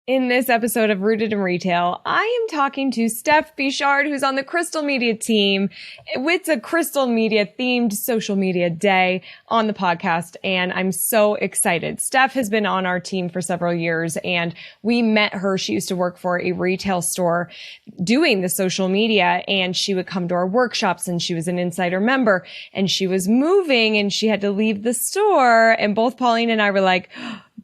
In this episode of Rooted in Retail, I am talking to Steph Bechard, who's on the Crystal Media team. It's a Crystal Media themed social media day on the podcast, and I'm so excited. Steph has been on our team for several years, and we met her. She used to work for a retail store doing the social media, and she would come to our workshops, and she was an insider member, and she was moving, and she had to leave the store, and both Pauline and I were like,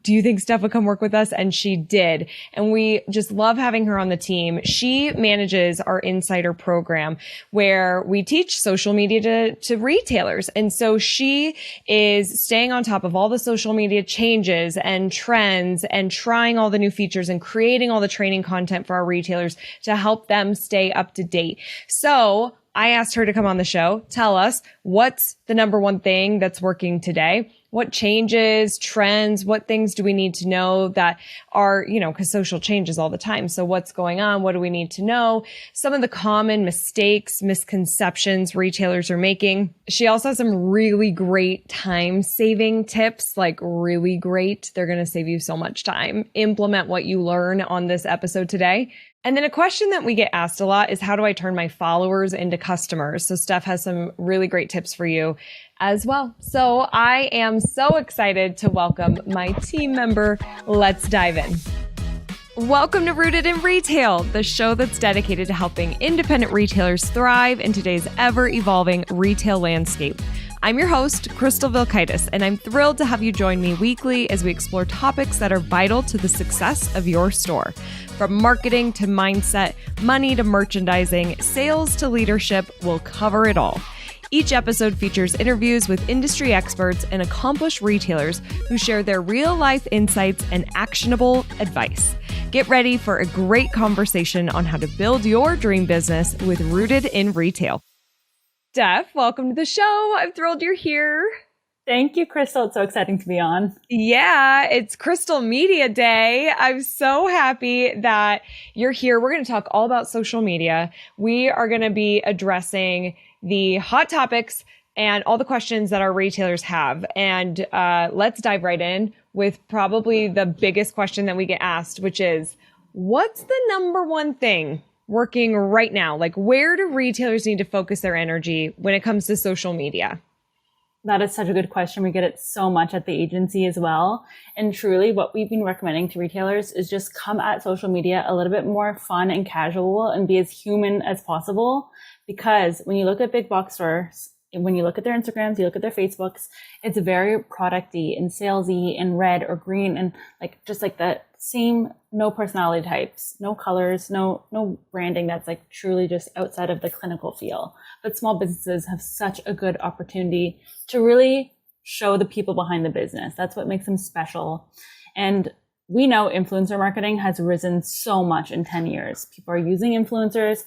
do you think Steph would come work with us? And she did. And we just love having her on the team. She manages our insider program where we teach social media to retailers. And so she is staying on top of all the social media changes and trends and trying all the new features and creating all the training content for our retailers to help them stay up to date. So I asked her to come on the show, tell us what's the number one thing that's working today. What changes, trends, what things do we need to know that are, because social changes all the time. So what's going on? What do we need to know? Some of the common mistakes, misconceptions retailers are making. She also has some really great time saving tips, like really great. They're going to save you so much time. Implement what you learn on this episode today. And then a question that we get asked a lot is, how do I turn my followers into customers? So Steph has some really great tips for you as well. So I am so excited to welcome my team member. Let's dive in. Welcome to Rooted in Retail, the show that's dedicated to helping independent retailers thrive in today's ever-evolving retail landscape. I'm your host, Crystal Vilkaitis, and I'm thrilled to have you join me weekly as we explore topics that are vital to the success of your store. From marketing to mindset, money to merchandising, sales to leadership, we'll cover it all. Each episode features interviews with industry experts and accomplished retailers who share their real-life insights and actionable advice. Get ready for a great conversation on how to build your dream business with Rooted in Retail. Steph, welcome to the show. I'm thrilled you're here. Thank you, Crystal. It's so exciting to be on. Yeah, it's Crystal Media Day. I'm so happy that you're here. We're going to talk all about social media. We are going to be addressing the hot topics and all the questions that our retailers have. And let's dive right in with probably the biggest question that we get asked, which is, what's the number one thing working right now? Like, where do retailers need to focus their energy when it comes to social media? That is such a good question. We get it so much at the agency as well. And truly what we've been recommending to retailers is just come at social media a little bit more fun and casual and be as human as possible. Because when you look at big box stores, when you look at their Instagrams, you look at their Facebooks, it's very producty and salesy and red or green and just like the same, no personality types, no colors, no branding that's like truly just outside of the clinical feel. But small businesses have such a good opportunity to really show the people behind the business. That's what makes them special. And we know influencer marketing has risen so much in 10 years. People are using influencers.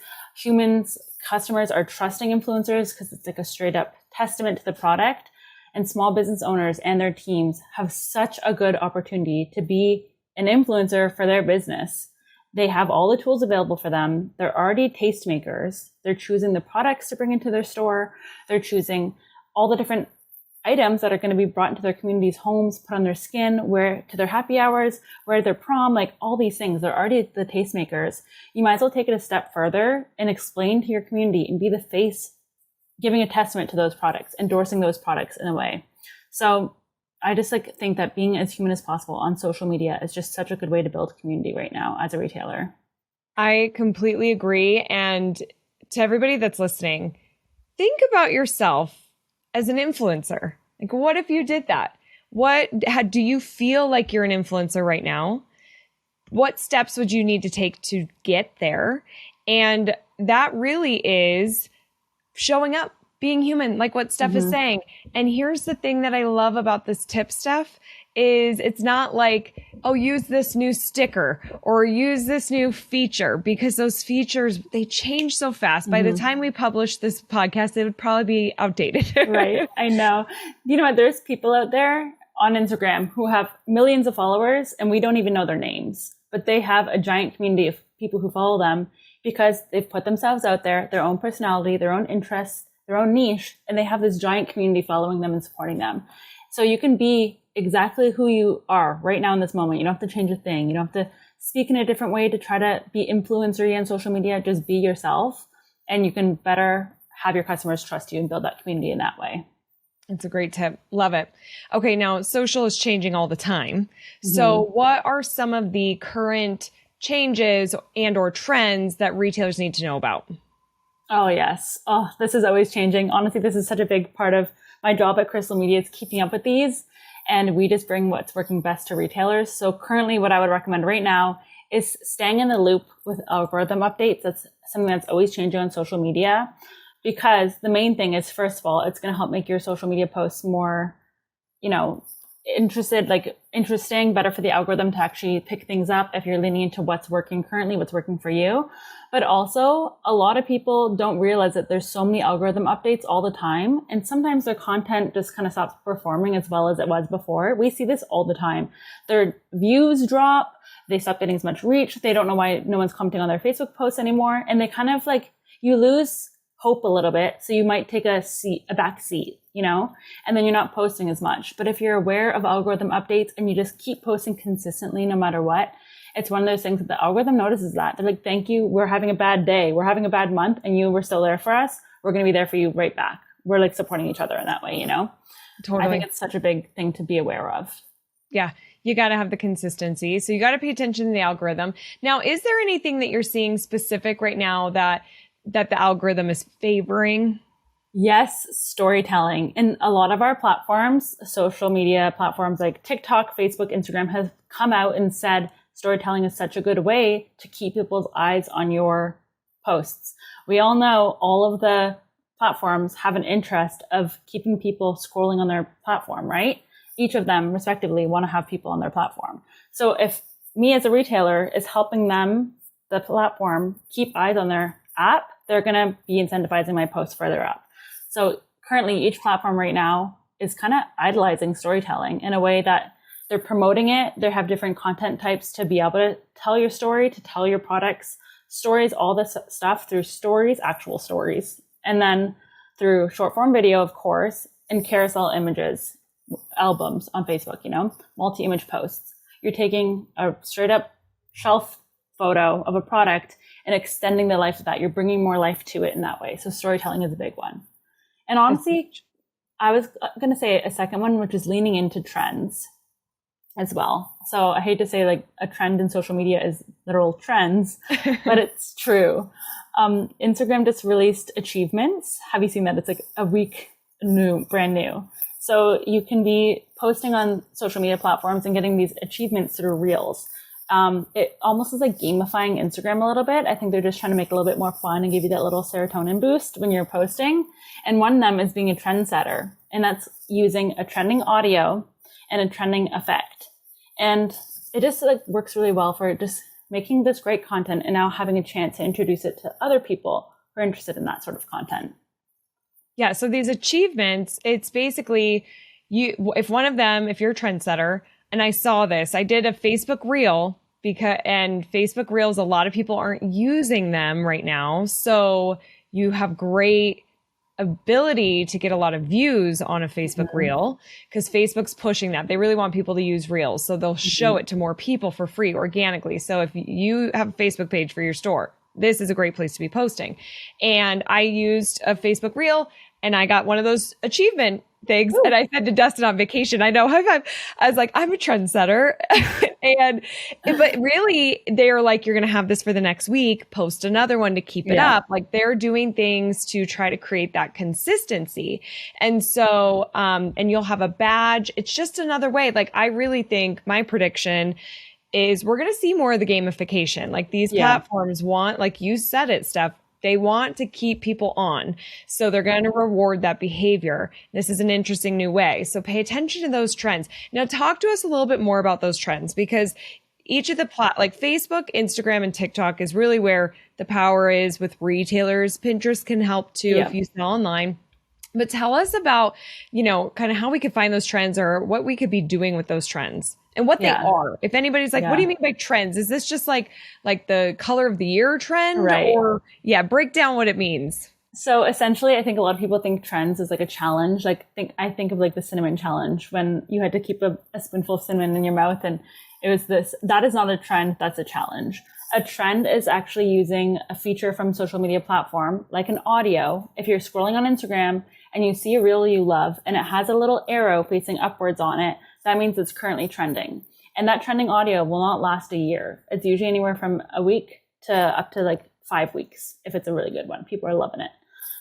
Customers are trusting influencers because it's like a straight up testament to the product. And small business owners and their teams have such a good opportunity to be an influencer for their business. They have all the tools available for them. They're already tastemakers. They're choosing the products to bring into their store. They're choosing all the different items that are going to be brought into their community's homes, put on their skin, wear to their happy hours, wear to their prom, like all these things. They're already the tastemakers. You might as well take it a step further and explain to your community and be the face, giving a testament to those products, endorsing those products in a way. So I just think that being as human as possible on social media is just such a good way to build community right now as a retailer. I completely agree. And to everybody that's listening, think about yourself as an influencer. Like, what if you did that? Do you feel like you're an influencer right now? What steps would you need to take to get there? And that really is showing up, being human, like what Steph is saying. And here's the thing that I love about this tip, Steph, is it's not like, oh, use this new sticker or use this new feature, because those features, they change so fast. By the time we publish this podcast, it would probably be outdated. Right. I know. You know what? There's people out there on Instagram who have millions of followers and we don't even know their names, but they have a giant community of people who follow them because they've put themselves out there, their own personality, their own interests, their own niche, and they have this giant community following them and supporting them. So you can be exactly who you are right now in this moment. You don't have to change a thing. You don't have to speak in a different way to try to be influencer-y on social media. Just be yourself, and you can better have your customers trust you and build that community in that way. It's a great tip. Love it. Okay, now social is changing all the time. So what are some of the current changes and or trends that retailers need to know about? Oh, yes. Oh, this is always changing. Honestly, this is such a big part of my job at Crystal Media is keeping up with these. And we just bring what's working best to retailers. So currently what I would recommend right now is staying in the loop with algorithm updates. That's something that's always changing on social media. Because the main thing is, first of all, it's going to help make your social media posts more, interesting, better for the algorithm to actually pick things up if you're leaning into what's working currently, what's working for you. But also, a lot of people don't realize that there's so many algorithm updates all the time. And sometimes their content just kind of stops performing as well as it was before. We see this all the time. Their views drop. They stop getting as much reach. They don't know why no one's commenting on their Facebook posts anymore. And they kind of you lose hope a little bit. So you might take a back seat, and then you're not posting as much. But if you're aware of algorithm updates and you just keep posting consistently, no matter what, it's one of those things that the algorithm notices that. They're like, thank you. We're having a bad day. We're having a bad month and you were still there for us. We're going to be there for you right back. We're supporting each other in that way, Totally. I think it's such a big thing to be aware of. Yeah. You got to have the consistency. So you got to pay attention to the algorithm. Now, is there anything that you're seeing specific right now that the algorithm is favoring? Yes, storytelling. And a lot of our platforms, social media platforms like TikTok, Facebook, Instagram, have come out and said storytelling is such a good way to keep people's eyes on your posts. We all know all of the platforms have an interest of keeping people scrolling on their platform, right? Each of them respectively want to have people on their platform. So if me as a retailer is helping them, the platform, keep eyes on their app, they're going to be incentivizing my posts further up. So currently each platform right now is kind of idolizing storytelling in a way that they're promoting it. They have different content types to be able to tell your story, to tell your products, stories, all this stuff through stories, actual stories. And then through short form video, of course, and carousel images, albums on Facebook, multi-image posts. You're taking a straight up shelf photo of a product and extending the life of that. You're bringing more life to it in that way. So storytelling is a big one. And honestly, I was going to say a second one, which is leaning into trends as well. So I hate to say a trend in social media is literal trends, but it's true. Instagram just released achievements. Have you seen that? It's a week brand new. So you can be posting on social media platforms and getting these achievements through Reels. It almost is like gamifying Instagram a little bit. I think they're just trying to make it a little bit more fun and give you that little serotonin boost when you're posting. And one of them is being a trendsetter. And that's using a trending audio and a trending effect. And it just works really well for just making this great content and now having a chance to introduce it to other people who are interested in that sort of content. Yeah. So these achievements, it's basically if you're a trendsetter, and I saw this, I did a Facebook Reel and Facebook Reels, a lot of people aren't using them right now. So you have great ability to get a lot of views on a Facebook Reel because Facebook's pushing that. They really want people to use Reels. So they'll show it to more people for free organically. So if you have a Facebook page for your store, this is a great place to be posting. And I used a Facebook Reel and I got one of those achievement things. Ooh. And I said to Dustin on vacation, I was like, I'm a trendsetter. But really they're like, you're going to have this for the next week, post another one to keep it up. Like they're doing things to try to create that consistency. And so, and you'll have a badge. It's just another way. Like, I really think my prediction is we're going to see more of the gamification. Like these platforms want, like you said it, Steph, they want to keep people on. So they're going to reward that behavior. This is an interesting new way. So pay attention to those trends. Now talk to us a little bit more about those trends because each of the like Facebook, Instagram, and TikTok is really where the power is with retailers. Pinterest can help too if you sell online. But tell us about, kind of how we could find those trends or what we could be doing with those trends and what they are. If anybody's like, what do you mean by trends? Is this just like the color of the year trend? Right. Or break down what it means. So essentially, I think a lot of people think trends is like a challenge. I think of like the cinnamon challenge when you had to keep a spoonful of cinnamon in your mouth and That is not a trend, that's a challenge. A trend is actually using a feature from social media platform, like an audio. If you're scrolling on Instagram and you see a reel you love and it has a little arrow facing upwards on it, that means it's currently trending. And that trending audio will not last a year. It's usually anywhere from a week to up to like 5 weeks if it's a really good one. People are loving it.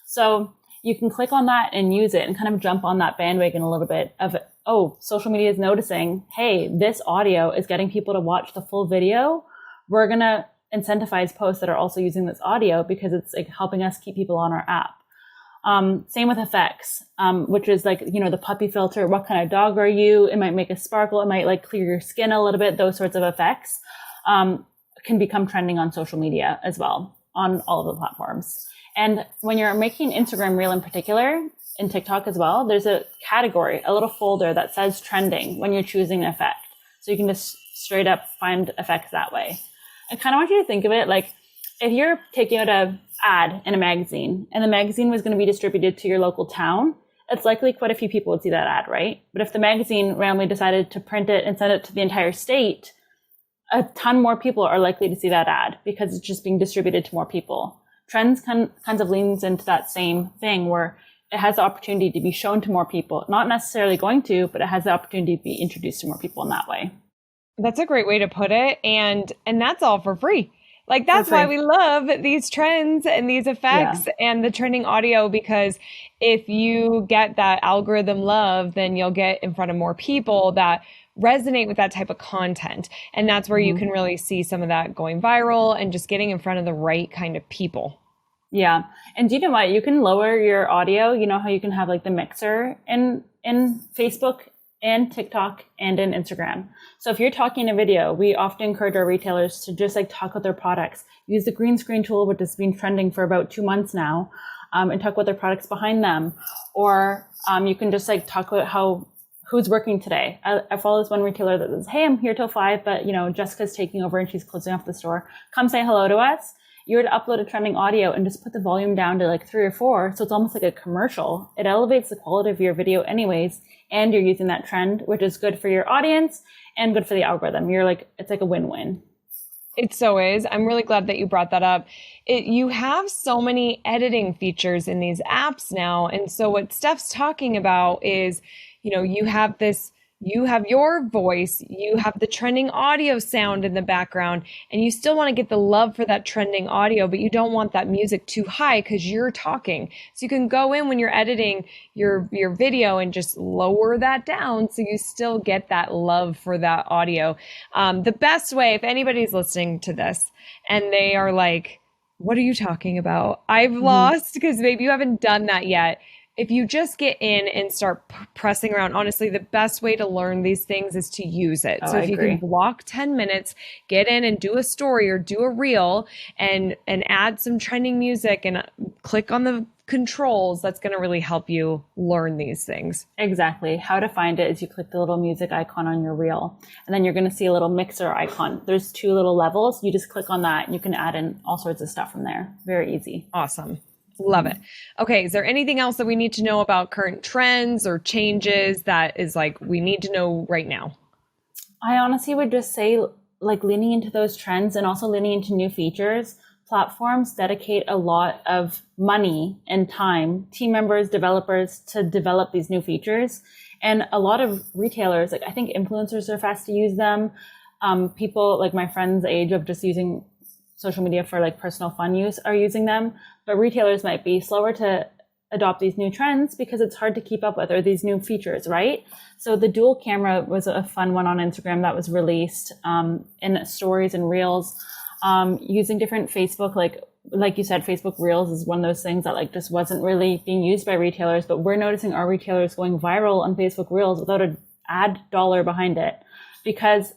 So you can click on that and use it and kind of jump on that bandwagon a little bit of, oh, social media is noticing, hey, this audio is getting people to watch the full video. We're going to incentivize posts that are also using this audio because it's like helping us keep people on our app. Same with effects, which is like, the puppy filter, what kind of dog are you? It might make a sparkle. It might like clear your skin a little bit. Those sorts of effects can become trending on social media as well, on all of the platforms. And when you're making Instagram Reel in particular, in TikTok as well, there's a category, a little folder that says trending when you're choosing an effect. So you can just straight up find effects that way. I kind of want you to think of it like if you're taking out an ad in a magazine and the magazine was going to be distributed to your local town, it's likely quite a few people would see that ad, right? But if the magazine randomly decided to print it and send it to the entire state, a ton more people are likely to see that ad because it's just being distributed to more people. Trends kinds of leans into that same thing where it has the opportunity to be shown to more people, not necessarily going to, but it has the opportunity to be introduced to more people in that way. That's a great way to put it. And that's all for free. Like, that's why we love these trends and these effects and the trending audio, because if you get that algorithm love, then you'll get in front of more people that resonate with that type of content. And that's where you can really see some of that going viral and just getting in front of the right kind of people. Yeah. And do you know what? You can lower your audio. You know how you can have like the mixer in Facebook and TikTok and in Instagram. So if you're talking a video, we often encourage our retailers to just like talk about their products, use the green screen tool, which has been trending for about 2 months now, and talk about their products behind them. Or you can just like talk about who's working today. I follow this one retailer that says, hey, I'm here till 5, but Jessica's taking over and she's closing off the store. Come say hello to us. You were to upload a trending audio and just put the volume down to like 3 or 4. So it's almost like a commercial. It elevates the quality of your video anyways. And you're using that trend, which is good for your audience and good for the algorithm. It's like a win-win. It so is. I'm really glad that you brought that up. You have so many editing features in these apps now. And so what Steph's talking about is, you have your voice, you have the trending audio sound in the background, and you still want to get the love for that trending audio, but you don't want that music too high because you're talking. So you can go in when you're editing your video and just lower that down so you still get that love for that audio. The best way, if anybody's listening to this and they are like, what are you talking about? I've lost, because maybe you haven't done that yet. If you just get in and start pressing around, honestly, the best way to learn these things is to use it. So if you can block 10 minutes, get in and do a story or do a reel and add some trending music and click on the controls, that's going to really help you learn these things. Exactly. How to find it is you click the little music icon on your reel, and then you're going to see a little mixer icon. There's 2 little levels. You just click on that and you can add in all sorts of stuff from there. Very easy. Awesome. Love it. Okay. Is there anything else that we need to know about current trends or changes that is like we need to know right now? I honestly would just say, like, leaning into those trends and also leaning into new features. Platforms dedicate a lot of money and time, team members, developers, to develop these new features. And a lot of retailers, like I think influencers are fast to use them. People like my friends' age of just using social media for like personal fun use are using them, but retailers might be slower to adopt these new trends because it's hard to keep up with, or these new features, right? So the dual camera was a fun one on Instagram that was released in stories and reels, using different Facebook, like you said, Facebook Reels is one of those things that like just wasn't really being used by retailers, but we're noticing our retailers going viral on Facebook Reels without an ad dollar behind it, because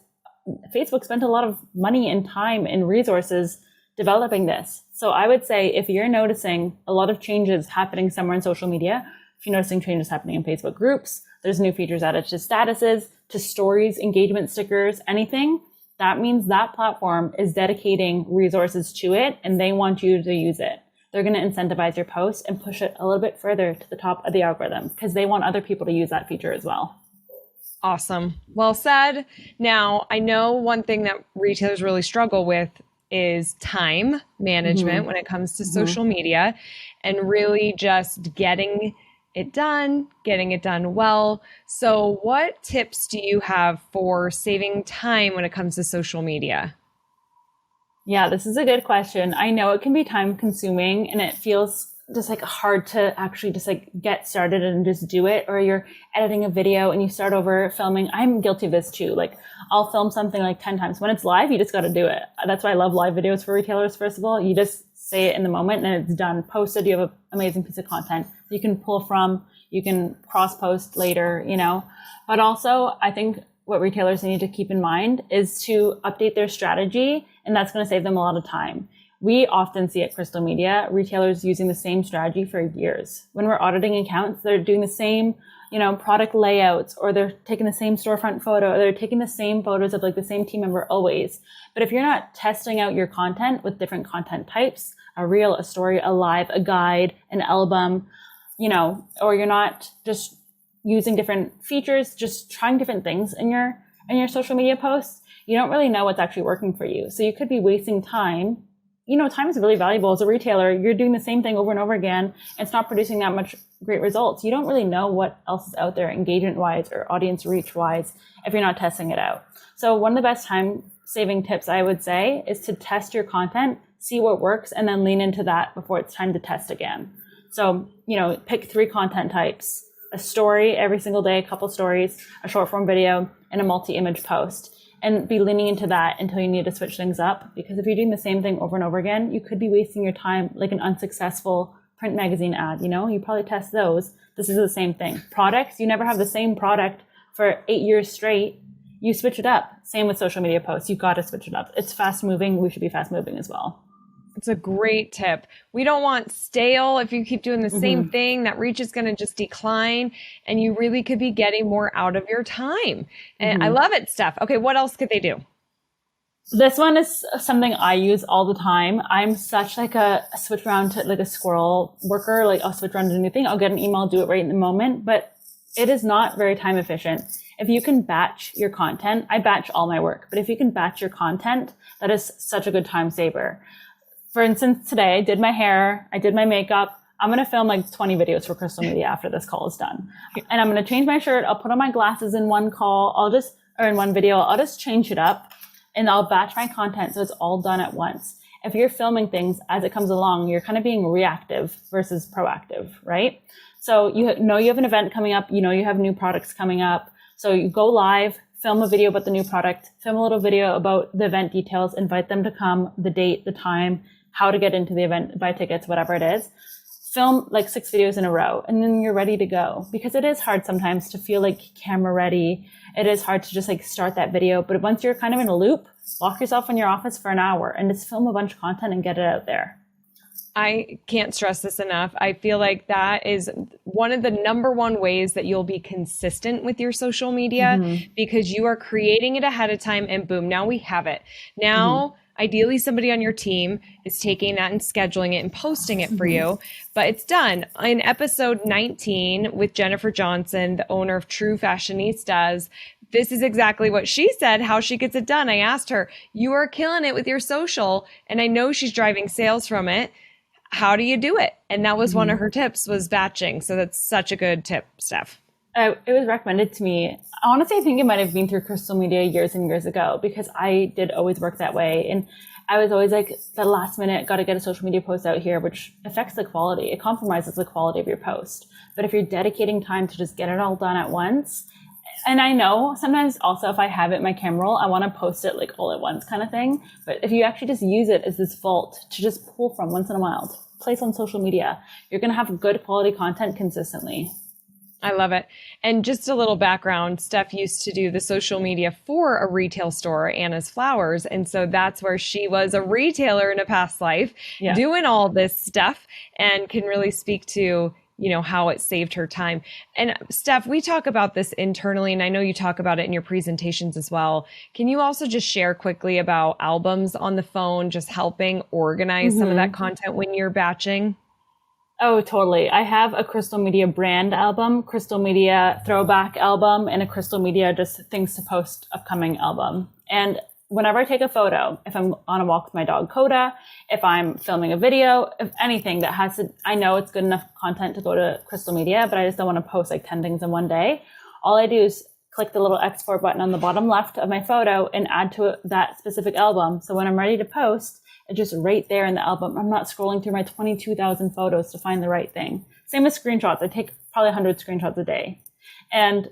Facebook spent a lot of money and time and resources developing this. So I would say if you're noticing a lot of changes happening somewhere in social media, if you're noticing changes happening in Facebook groups, there's new features added to statuses, to stories, engagement stickers, anything, that means that platform is dedicating resources to it and they want you to use it. They're going to incentivize your posts and push it a little bit further to the top of the algorithm because they want other people to use that feature as well. Awesome. Well said. Now, I know one thing that retailers really struggle with is time management when it comes to social media and really just getting it done well. So, what tips do you have for saving time when it comes to social media? Yeah, this is a good question. I know it can be time consuming and it feels just like hard to actually just like get started and just do it, or you're editing a video and you start over filming. I'm guilty of this too. Like I'll film something like 10 times. When it's live, you just got to do it. That's why I love live videos for retailers. First of all, you just say it in the moment and it's done. Posted, you have an amazing piece of content you can pull from, you can cross post later, you know. But also I think what retailers need to keep in mind is to update their strategy, and that's going to save them a lot of time. We often see at Crystal Media retailers using the same strategy for years. When we're auditing accounts, they're doing the same, you know, product layouts, or they're taking the same storefront photo, or they're taking the same photos of like the same team member always. But if you're not testing out your content with different content types, a reel, a story, a live, a guide, an album, you know, or you're not just using different features, just trying different things in your social media posts, you don't really know what's actually working for you. So you could be wasting time. You know, time is really valuable as a retailer. You're doing the same thing over and over again. It's not producing that much great results. You don't really know what else is out there engagement wise or audience reach wise if you're not testing it out. So one of the best time saving tips I would say is to test your content, see what works, and then lean into that before it's time to test again. So, you know, pick 3 content types: a story every single day, a couple stories, a short form video, and a multi-image post. And be leaning into that until you need to switch things up. Because if you're doing the same thing over and over again, you could be wasting your time like an unsuccessful print magazine ad. You know, you probably test those. This is the same thing. Products, you never have the same product for 8 years straight. You switch it up. Same with social media posts. You got to switch it up. It's fast moving. We should be fast moving as well. It's a great tip. We don't want stale. If you keep doing the same thing, that reach is going to just decline, and you really could be getting more out of your time. And I love it, Steph. Okay, what else could they do? This one is something I use all the time. I'm such like a switch around to like a squirrel worker. Like I'll switch around to a new thing. I'll get an email, do it right in the moment, but it is not very time efficient. If you can batch your content, I batch all my work, but if you can batch your content, that is such a good time saver. For instance, today I did my hair, I did my makeup. I'm going to film like 20 videos for Crystal Media after this call is done. And I'm going to change my shirt. I'll put on my glasses in one call. Or in one video, I'll just change it up and I'll batch my content so it's all done at once. If you're filming things as it comes along, you're kind of being reactive versus proactive, right? So you know you have an event coming up, you know you have new products coming up. So you go live, film a video about the new product, film a little video about the event details, invite them to come, the date, the time, how to get into the event, buy tickets, whatever it is. Film like 6 videos in a row, and then you're ready to go. Because it is hard sometimes to feel like camera ready. It is hard to just like start that video. But once you're kind of in a loop, lock yourself in your office for an hour and just film a bunch of content and get it out there. I can't stress this enough. I feel like that is one of the number one ways that you'll be consistent with your social media because you are creating it ahead of time and boom, now we have it. Now, ideally somebody on your team is taking that and scheduling it and posting it for you, but it's done. In episode 19 with Jennifer Johnson, the owner of True Fashionistas, this is exactly what she said, how she gets it done. I asked her, you are killing it with your social, and I know she's driving sales from it. How do you do it? And that was one of her tips, was batching. So that's such a good tip, Steph. It was recommended to me. Honestly, I think it might have been through Crystal Media years and years ago because I did always work that way. And I was always like, the last minute, got to get a social media post out here, which affects the quality. It compromises the quality of your post. But if you're dedicating time to just get it all done at once, and I know sometimes also if I have it in my camera roll, I want to post it like all at once kind of thing. But if you actually just use it as this vault to just pull from once in a while, place on social media, you're going to have good quality content consistently. I love it. And just a little background, Steph used to do the social media for a retail store, Anna's Flowers. And so that's where she was a retailer in a past life, doing all this stuff, and can really speak to, you know, how it saved her time. And Steph, we talk about this internally, and I know you talk about it in your presentations as well. Can you also just share quickly about albums on the phone, just helping organize some of that content when you're batching? Oh, totally. I have a Crystal Media brand album, Crystal Media throwback album, and a Crystal Media just things to post upcoming album. And whenever I take a photo, if I'm on a walk with my dog Coda, if I'm filming a video, if anything that has to, I know it's good enough content to go to Crystal Media, but I just don't want to post like 10 things in one day. All I do is click the little export button on the bottom left of my photo and add to that specific album. So when I'm ready to post, it's just right there in the album. I'm not scrolling through my 22,000 photos to find the right thing. Same with screenshots. I take probably 100 screenshots a day. And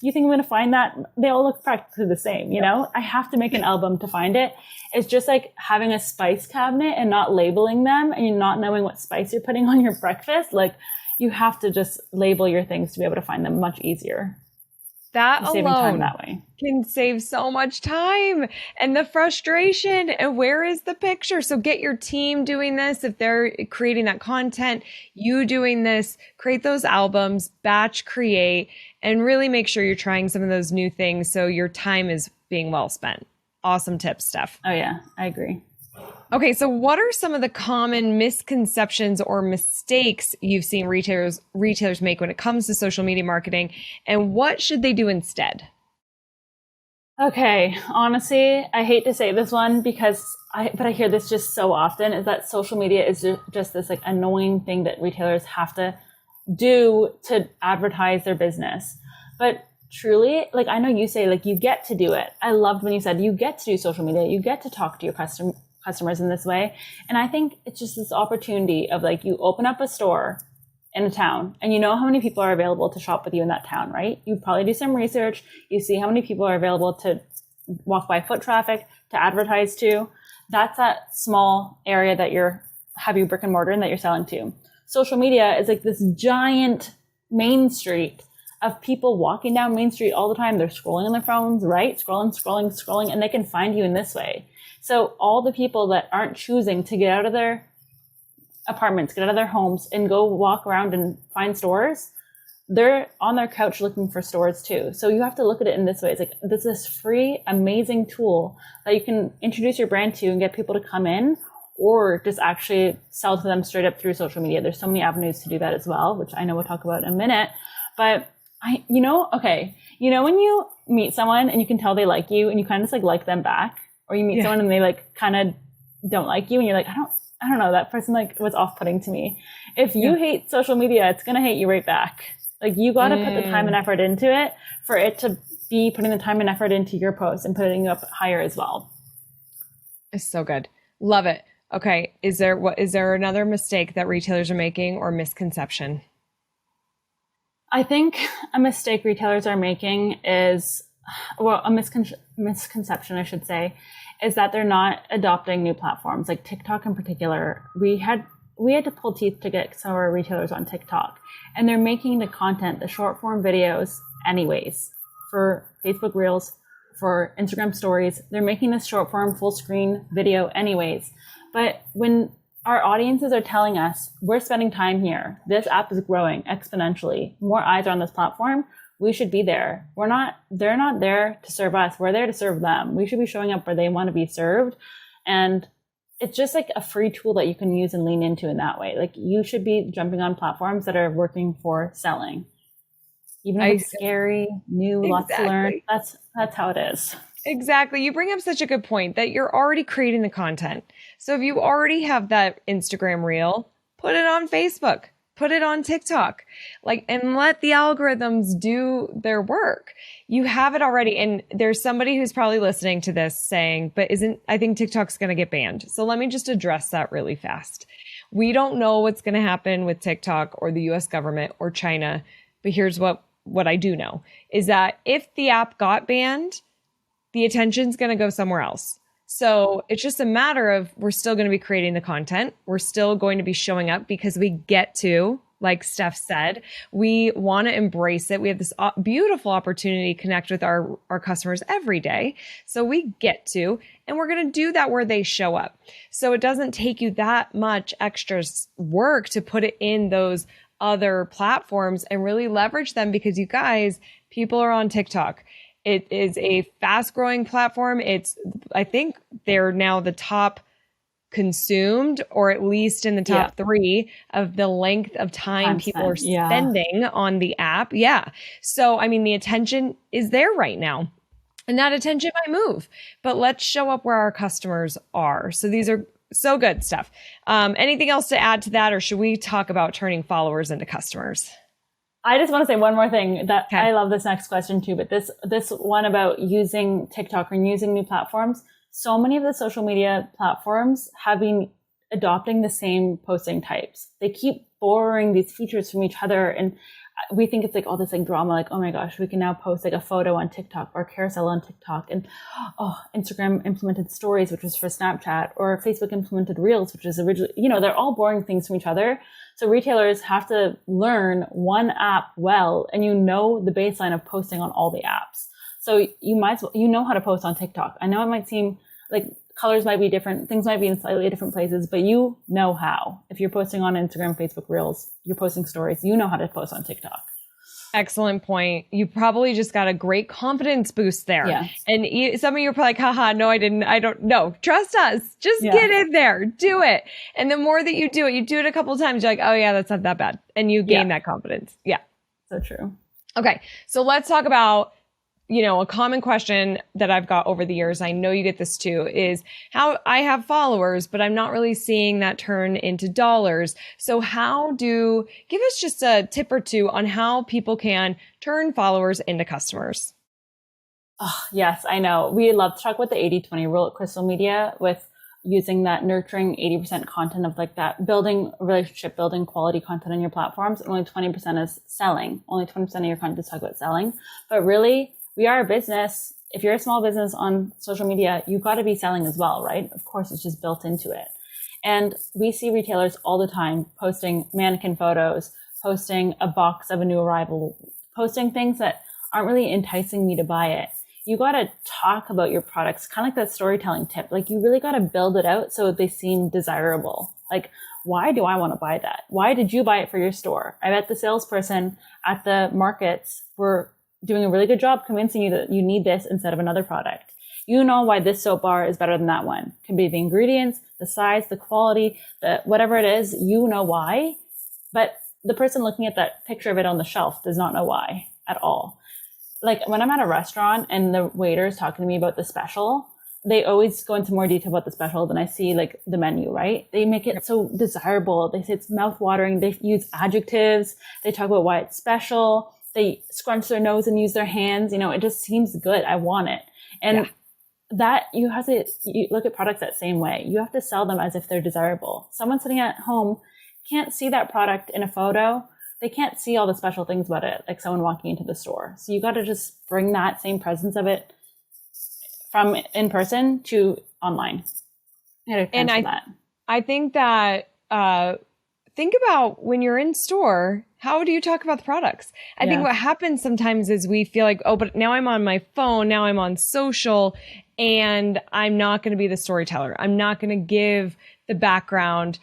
you think I'm going to find that? They all look practically the same, you know? I have to make an album to find it. It's just like having a spice cabinet and not labeling them and you're not knowing what spice you're putting on your breakfast. Like you have to just label your things to be able to find them much easier. That saving time alone that way can save so much time and the frustration. And where is the picture? So get your team doing this. If they're creating that content, you doing this, create those albums, batch create, and really make sure you're trying some of those new things so your time is being well spent. Awesome tips, Steph. Oh yeah, I agree. Okay, so what are some of the common misconceptions or mistakes you've seen retailers make when it comes to social media marketing, and what should they do instead? Okay, honestly, I hate to say this one because I hear this just so often, is that social media is just this like annoying thing that retailers have to do to advertise their business. But truly, like I know you say like you get to do it. I loved when you said you get to do social media, you get to talk to your customers in this way. And I think it's just this opportunity of like you open up a store in a town and you know how many people are available to shop with you in that town, right? You probably do some research. You see how many people are available to walk by foot traffic, to advertise to. That's that small area that have your brick and mortar in that you're selling to. Social media is like this giant main street of people walking down Main Street all the time. They're scrolling on their phones, right? Scrolling, and they can find you in this way. So all the people that aren't choosing to get out of their apartments, get out of their homes and go walk around and find stores, they're on their couch looking for stores too. So you have to look at it in this way. It's like this free, amazing tool that you can introduce your brand to and get people to come in, or just actually sell to them straight up through social media. There's so many avenues to do that as well, which I know we'll talk about in a minute. But when you meet someone and you can tell they like you and you kind of just like them back, or you meet someone and they like kind of don't like you and you're like, I don't know, that person like was off-putting to me. If you hate social media, it's going to hate you right back. Like you got to put the time and effort into it for it to be putting the time and effort into your post and putting you up higher as well. It's so good. Love it. Okay. Is there another mistake that retailers are making or misconception? I think a mistake retailers are making is, well, a misconception, I should say, is that they're not adopting new platforms like TikTok in particular. We had to pull teeth to get some of our retailers on TikTok, and they're making the content, the short form videos anyways, for Facebook Reels, for Instagram stories. They're making this short form full screen video anyways. But when our audiences are telling us we're spending time here, this app is growing exponentially, more eyes are on this platform, we should be there. They're not there to serve us. We're there to serve them. We should be showing up where they want to be served. And it's just like a free tool that you can use and lean into in that way. Like you should be jumping on platforms that are working for selling. Even if it's scary, new, lots to learn. That's how it is. Exactly. You bring up such a good point that you're already creating the content. So if you already have that Instagram reel, put it on Facebook, put it on TikTok, and let the algorithms do their work. You have it already. And there's somebody who's probably listening to this saying, I think TikTok's going to get banned. So let me just address that really fast. We don't know what's going to happen with TikTok or the US government or China, but here's what I do know is that if the app got banned, the attention's going to go somewhere else. So it's just a matter of we're still going to be creating the content. We're still going to be showing up because we get to, like Steph said, we want to embrace it. We have this beautiful opportunity to connect with our customers every day. So we get to, and we're going to do that where they show up. So it doesn't take you that much extra work to put it in those other platforms and really leverage them because you guys, people are on TikTok. It is a fast growing platform. I think they're now the top consumed, or at least in the top three of the length of time people are spending on the app. Yeah. So, I mean, the attention is there right now. And that attention might move, but let's show up where our customers are. So these are so good stuff. Anything else to add to that, or should we talk about turning followers into customers? I just want to say one more thing that I love this next question too, but this one about using TikTok and using new platforms. So many of the social media platforms have been adopting the same posting types. They keep borrowing these features from each other, and we think it's like all this like drama, like, oh my gosh, we can now post like a photo on TikTok or carousel on TikTok, and Instagram implemented stories, which was for Snapchat, or Facebook implemented Reels, which is originally, they're all borrowing things from each other. So retailers have to learn one app well, and the baseline of posting on all the apps. So you might as well, how to post on TikTok. I know it might seem like colors might be different, things might be in slightly different places, but you know how. If you're posting on Instagram, Facebook Reels, you're posting stories, you know how to post on TikTok. Excellent point. You probably just got a great confidence boost there. Yeah. And some of you are probably like, haha, no, I didn't. I don't know. Trust us. Just get in there. Do it. And the more that you do it a couple of times, you're like, oh yeah, that's not that bad. And you gain that confidence. Yeah. So true. Okay. So let's talk about, a common question that I've got over the years, I know you get this too, is how I have followers, but I'm not really seeing that turn into dollars. So give us just a tip or two on how people can turn followers into customers. Oh, yes, I know. We love to talk about the 80-20 rule at Crystal Media with using that nurturing 80% content of like that building relationship, building quality content on your platforms. And only 20% is selling. Only 20% of your content is talk about selling. But really, we are a business. If you're a small business on social media, you've got to be selling as well, right? Of course, it's just built into it. And we see retailers all the time posting mannequin photos, posting a box of a new arrival, posting things that aren't really enticing me to buy it. You got to talk about your products, kind of like that storytelling tip. Like you really got to build it out so they seem desirable. Like, why do I want to buy that? Why did you buy it for your store? I bet the salesperson at the markets were doing a really good job convincing you that you need this instead of another product. You know why this soap bar is better than that one. It can be the ingredients, the size, the quality, whatever it is, you know why. But the person looking at that picture of it on the shelf does not know why at all. Like when I'm at a restaurant and the waiter is talking to me about the special, they always go into more detail about the special than I see like the menu, right? They make it so desirable. They say it's mouth-watering. They use adjectives. They talk about why it's special. They scrunch their nose and use their hands. It just seems good. I want it. And that you look at products that same way. You have to sell them as if they're desirable. Someone sitting at home can't see that product in a photo. They can't see all the special things about it, like someone walking into the store. So you got to just bring that same presence of it from in person to online. And I think that, think about when you're in store, how do you talk about the products? I think what happens sometimes is we feel like, oh, but now I'm on my phone, now I'm on social, and I'm not going to be the storyteller. I'm not going to give the background.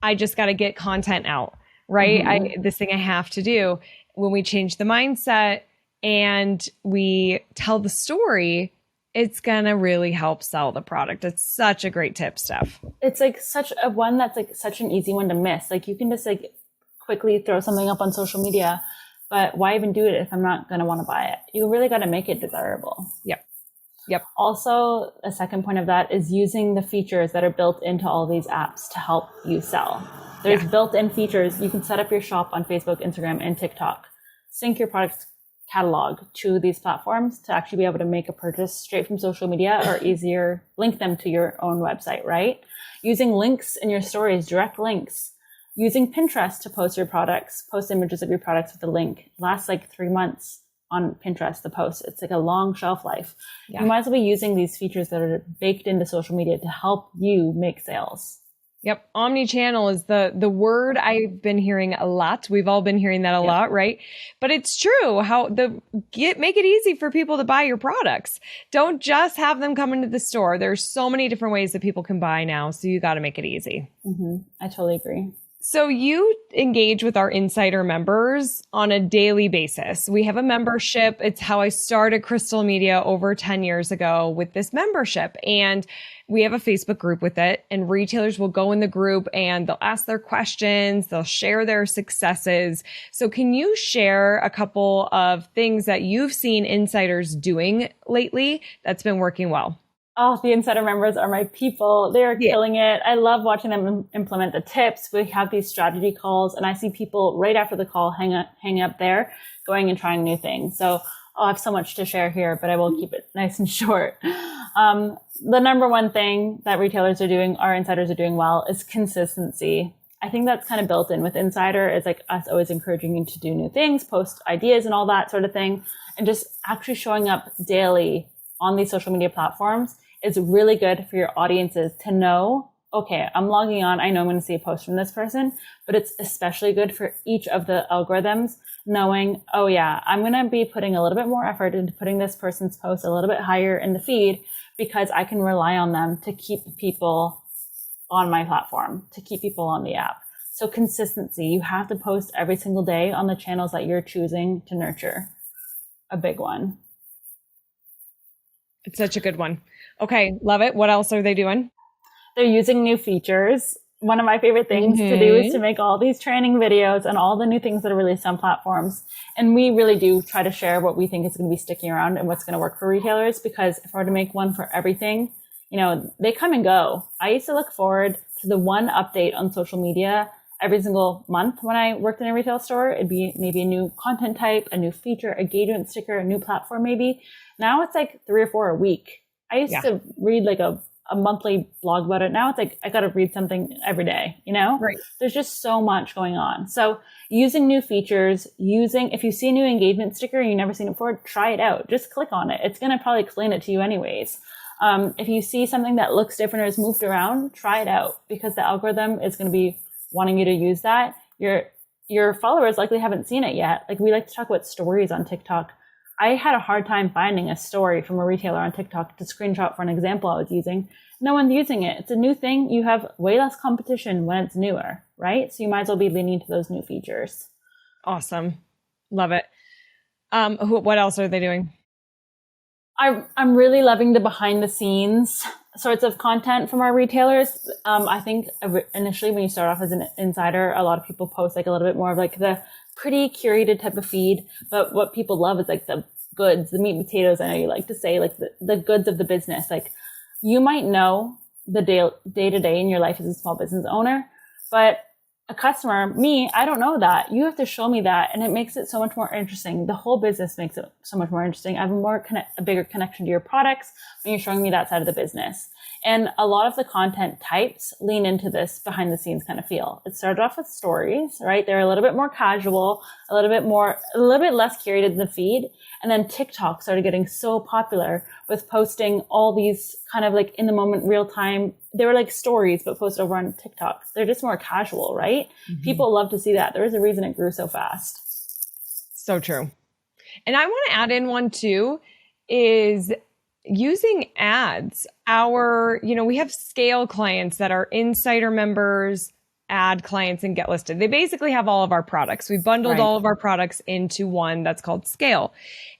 I just got to get content out, right? Mm-hmm. This thing I have to do. When we change the mindset and we tell the story, it's going to really help sell the product. It's such a great tip, Steph. It's like such a one that's like such an easy one to miss. Like you can just like quickly throw something up on social media, but why even do it if I'm not going to want to buy it? You really got to make it desirable. Yep. Also, a second point of that is using the features that are built into all these apps to help you sell. There's built-in features. You can set up your shop on Facebook, Instagram, and TikTok. Sync your product catalog to these platforms to actually be able to make a purchase straight from social media or easier link them to your own website, right? Using links in your stories, direct links. Using Pinterest to post your products, post images of your products with a link. It lasts like 3 months on Pinterest, the post. It's like a long shelf life. You might as well be using these features that are baked into social media to help you make sales. Yep. Omni-channel is the word I've been hearing a lot. We've all been hearing that a lot, right? But it's true. Make it easy for people to buy your products. Don't just have them come into the store. There's so many different ways that people can buy now. So you got to make it easy. Mm-hmm. I totally agree. So you engage with our insider members on a daily basis. We have a membership. It's how I started Crystal Media over 10 years ago with this membership. And we have a Facebook group with it, and retailers will go in the group and they'll ask their questions. They'll share their successes. So can you share a couple of things that you've seen insiders doing lately that's been working well? Oh, the insider members are my people. They are killing it. I love watching them implement the tips. We have these strategy calls, and I see people right after the call hang up there, going and trying new things. So I'll have so much to share here, but I will keep it nice and short. The number one thing that retailers are doing, our insiders are doing well, is consistency. I think that's kind of built in with Insider. It's like us always encouraging you to do new things, post ideas and all that sort of thing, and just actually showing up daily on these social media platforms is really good for your audiences to know, okay, I'm logging on. I know I'm going to see a post from this person, but it's especially good for each of the algorithms knowing, oh yeah, I'm going to be putting a little bit more effort into putting this person's post a little bit higher in the feed because I can rely on them to keep people on my platform, to keep people on the app. So consistency, you have to post every single day on the channels that you're choosing to nurture. A big one. It's such a good one. Okay, love it. What else are they doing? They're using new features. One of my favorite things to do is to make all these training videos and all the new things that are released on platforms. And we really do try to share what we think is going to be sticking around and what's going to work for retailers, because if I were to make one for everything, you know, they come and go. I used to look forward to the one update on social media every single month when I worked in a retail store. It'd be maybe a new content type, a new feature, engagement sticker, a new platform maybe. Now it's like 3 or 4 a week. I used to read like a monthly blog about it. Now it's like I got to read something every day, you know? Right. There's just so much going on. So using new features, if you see a new engagement sticker and you've never seen it before, try it out. Just click on it. It's going to probably explain it to you anyways. If you see something that looks different or is moved around, try it out, because the algorithm is going to be wanting you to use that. Your followers likely haven't seen it yet. Like, we like to talk about stories on TikTok. I had a hard time finding a story from a retailer on TikTok to screenshot for an example I was using. No one's using it. It's a new thing. You have way less competition when it's newer, right? So you might as well be leaning into those new features. Awesome. Love it. What else are they doing? I'm really loving the behind the scenes sorts of content from our retailers. I think initially when you start off as an insider, a lot of people post like a little bit more of like the pretty curated type of feed. But what people love is like the goods, the meat and potatoes. I know you like to say, like the goods of the business. Like, you might know the day to day in your life as a small business owner, but a customer, me, I don't know that. You have to show me that, and it makes it so much more interesting. The whole business makes it so much more interesting. I have a bigger connection to your products when you're showing me that side of the business. And a lot of the content types lean into this behind the scenes kind of feel. It started off with stories, right? They're a little bit more casual, a little bit less curated in the feed. And then TikTok started getting so popular with posting all these kind of like in the moment, real time. They were like stories, but posted over on TikTok. They're just more casual, right? Mm-hmm. People love to see that. There is a reason it grew so fast. So true. And I want to add in one too, is using ads. We have scale clients that are insider members, ad clients, and get listed. They basically have all of our products. We bundled all of our products into one that's called Scale.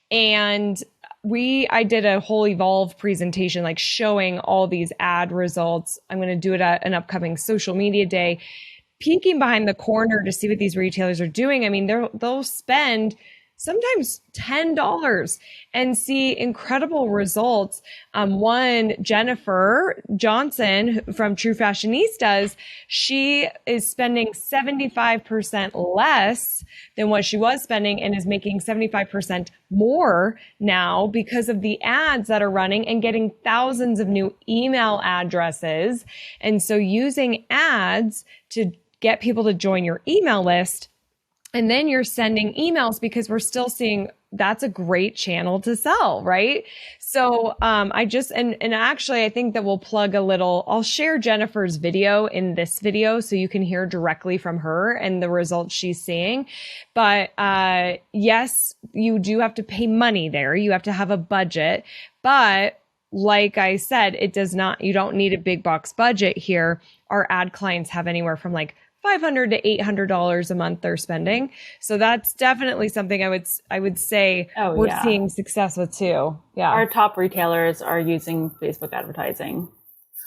And I did a whole Evolve presentation, like showing all these ad results. I'm going to do it at an upcoming social media day, peeking behind the corner to see what these retailers are doing. I mean, they'll spend sometimes $10 and see incredible results. One, Jennifer Johnson from True Fashionistas, she is spending 75% less than what she was spending and is making 75% more now because of the ads that are running and getting thousands of new email addresses. And so using ads to get people to join your email list, and then you're sending emails, because we're still seeing that's a great channel to sell, right? So actually I think that we'll plug I'll share Jennifer's video in this video so you can hear directly from her and the results she's seeing. But yes, you do have to pay money there. You have to have a budget. But like I said, you don't need a big box budget here. Our ad clients have anywhere from like $500 to $800 a month they're spending. So that's definitely something I would say we're seeing success with too. Yeah. Our top retailers are using Facebook advertising.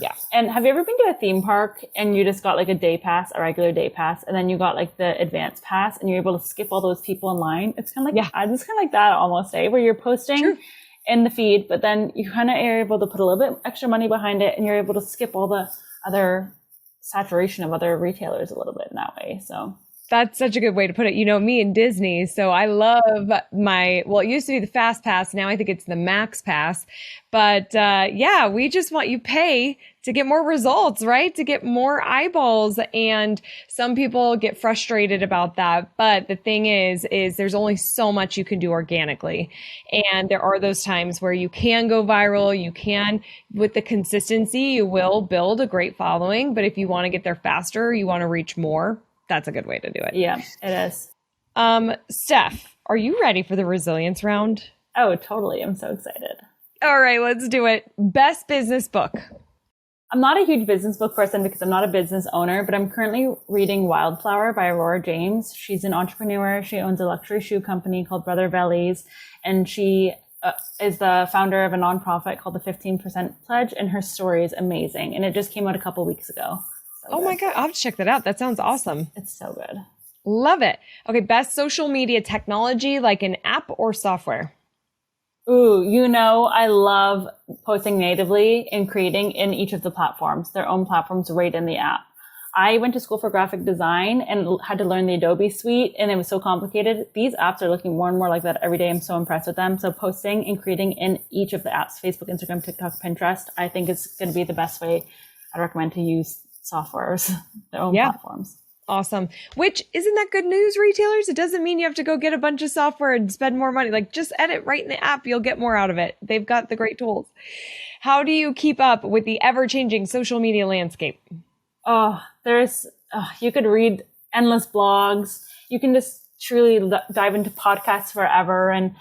Yeah. And have you ever been to a theme park and you just got like a day pass, a regular day pass, and then you got like the advanced pass and you're able to skip all those people in line? It's kind of like, it's kind of like that almost, where you're posting in the feed, but then you kind of are able to put a little bit extra money behind it and you're able to skip all the other saturation of other retailers a little bit in that way. So that's such a good way to put it. You know, me and Disney, so I love it used to be the Fast Pass. Now I think it's the Max Pass. But we just want you pay to get more results, right? To get more eyeballs. And some people get frustrated about that. But the thing is there's only so much you can do organically. And there are those times where you can go viral. You can, with the consistency, you will build a great following. But if you want to get there faster, you want to reach more, that's a good way to do it. Yeah, it is. Steph, are you ready for the resilience round? Oh, totally. I'm so excited. All right, let's do it. Best business book. I'm not a huge business book person because I'm not a business owner, but I'm currently reading Wildflower by Aurora James. She's an entrepreneur. She owns a luxury shoe company called Brother Vellies, and she is the founder of a nonprofit called the 15% Pledge, and her story is amazing. And it just came out a couple weeks ago. So my God, I'll have to check that out. That sounds awesome. It's so good. Love it. Okay, best social media technology, like an app or software? Ooh, I love posting natively and creating in each of the platforms, their own platforms right in the app. I went to school for graphic design and had to learn the Adobe suite, and it was so complicated. These apps are looking more and more like that every day. I'm so impressed with them. So posting and creating in each of the apps, Facebook, Instagram, TikTok, Pinterest, I think is going to be the best way I'd recommend to use softwares, their own platforms. Awesome. Which, isn't that good news, retailers? It doesn't mean you have to go get a bunch of software and spend more money. Like, just edit right in the app. You'll get more out of it. They've got the great tools. How do you keep up with the ever-changing social media landscape? You could read endless blogs. You can just truly dive into podcasts forever. And,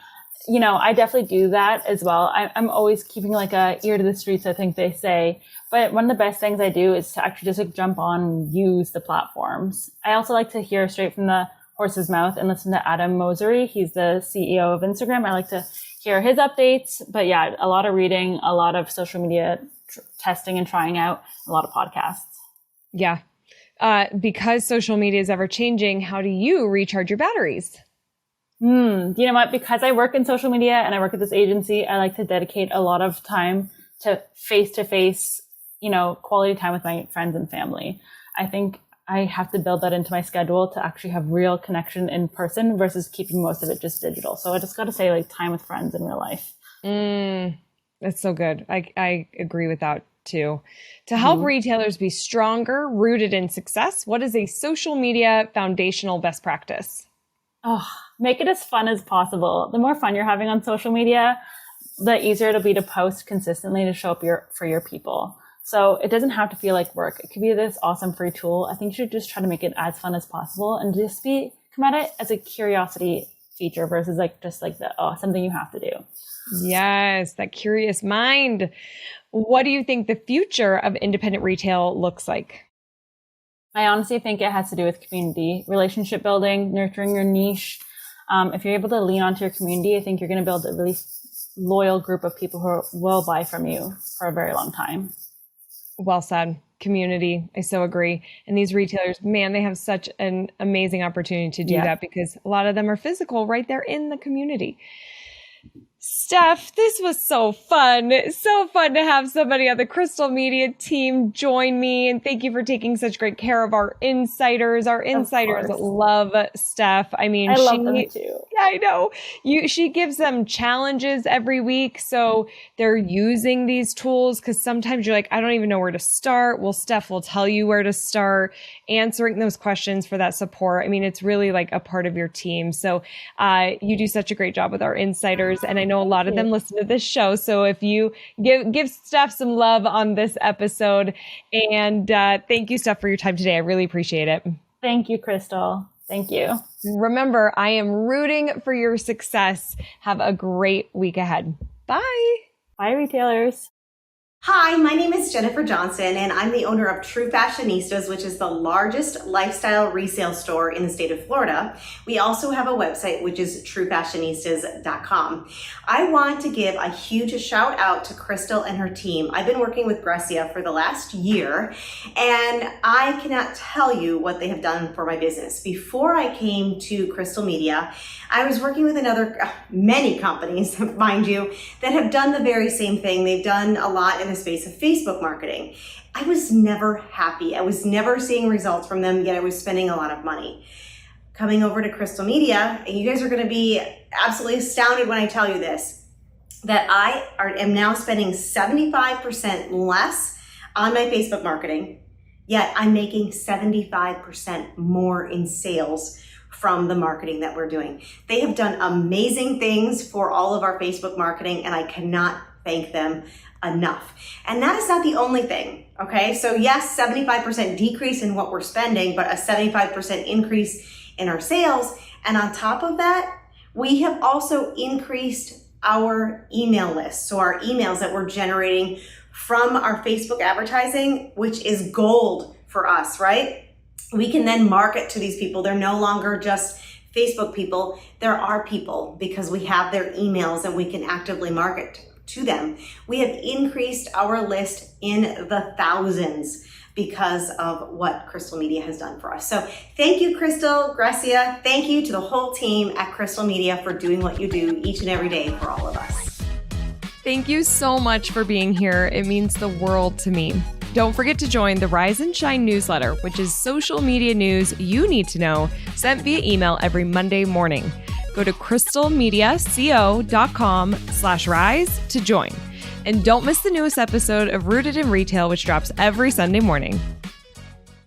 I definitely do that as well. I'm always keeping like a ear to the streets, I think they say. But one of the best things I do is to actually just like jump on and use the platforms. I also like to hear straight from the horse's mouth and listen to Adam Mosery. He's the CEO of Instagram. I like to hear his updates. But yeah, a lot of reading, a lot of social media testing and trying out, a lot of podcasts. Yeah. Because social media is ever changing, how do you recharge your batteries? You know what? Because I work in social media and I work at this agency, I like to dedicate a lot of time to face-to-face, quality time with my friends and family. I think I have to build that into my schedule to actually have real connection in person versus keeping most of it just digital. So I just got to say, like, time with friends in real life. That's so good. I agree with that too. To help retailers be stronger, rooted in success, what is a social media foundational best practice? Make it as fun as possible. The more fun you're having on social media, the easier it'll be to post consistently to show up for your people. So it doesn't have to feel like work. It could be this awesome free tool. I think you should just try to make it as fun as possible and just come at it as a curiosity feature versus something you have to do. Yes, that curious mind. What do you think the future of independent retail looks like? I honestly think it has to do with community, relationship building, nurturing your niche. If you're able to lean onto your community, I think you're going to build a really loyal group of people who will buy from you for a very long time. Well said. Community. I so agree. And these retailers, man, they have such an amazing opportunity to do that because a lot of them are physical right there in the community. Steph, this was so fun. So fun to have somebody on the Crystal Media team join me. And thank you for taking such great care of our insiders. Our insiders love Steph. I mean, I love them too. Yeah, I know. She gives them challenges every week. So they're using these tools because sometimes you're like, I don't even know where to start. Well, Steph will tell you where to start answering those questions for that support. I mean, it's really like a part of your team. So you do such a great job with our insiders. And I know a lot of them listen to this show. So if you give Steph some love on this episode, and thank you, Steph, for your time today. I really appreciate it. Thank you, Crystal. Thank you. Remember, I am rooting for your success. Have a great week ahead. Bye. Bye, retailers. Hi, my name is Jennifer Johnson, and I'm the owner of True Fashionistas, which is the largest lifestyle resale store in the state of Florida. We also have a website, which is truefashionistas.com. I want to give a huge shout out to Crystal and her team. I've been working with Grecia for the last year, and I cannot tell you what they have done for my business. Before I came to Crystal Media, I was working with many companies, mind you, that have done the very same thing. They've done a lot in the space of Facebook marketing. I was never happy. I was never seeing results from them, yet I was spending a lot of money. Coming over to Crystal Media, and you guys are going to be absolutely astounded when I tell you this, that I am now spending 75% less on my Facebook marketing, yet I'm making 75% more in sales from the marketing that we're doing. They have done amazing things for all of our Facebook marketing, and I cannot thank them enough. And that is not the only thing, okay? So yes, 75% decrease in what we're spending, but a 75% increase in our sales. And on top of that, we have also increased our email list. So our emails that we're generating from our Facebook advertising, which is gold for us, right? We can then market to these people. They're no longer just Facebook people. There are people because we have their emails and we can actively market to them. We have increased our list in the thousands because of what Crystal Media has done for us. So thank you, Crystal, Grecia. Thank you to the whole team at Crystal Media for doing what you do each and every day for all of us. Thank you so much for being here. It means the world to me. Don't forget to join the Rise and Shine newsletter, which is social media news you need to know, sent via email every Monday morning. Go to crystalmediaco.com/rise to join. And don't miss the newest episode of Rooted in Retail, which drops every Sunday morning.